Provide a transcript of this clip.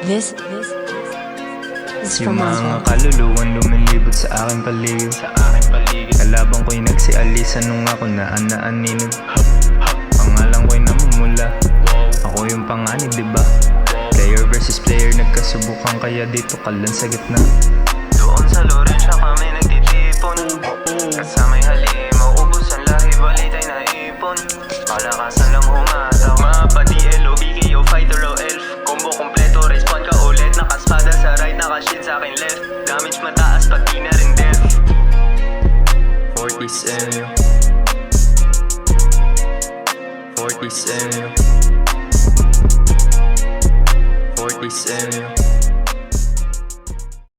This is Yung from mga Oswald. kaluluwan lumilibot sa aking paligid. Kalabang ko'y nagsialisan nung ako naan-naaninin. Pangalan ko'y namumula, ako yung panganib, diba? Player versus player, nagkasubukan, kaya dito ka lang sa gitna. Doon sa Lorenza kami nagtitipon. Kasama'y halim, maubos ang lahi, balitay na ipon. Malakasan lang humataw, mapati LOB, KO fighter o elf. Combo kompleto, respawn ka ulit. Nakaspada sa right, nakashield sa akin left. Damage mataas, pati na rin death. 40s MU 40s MU 40s MU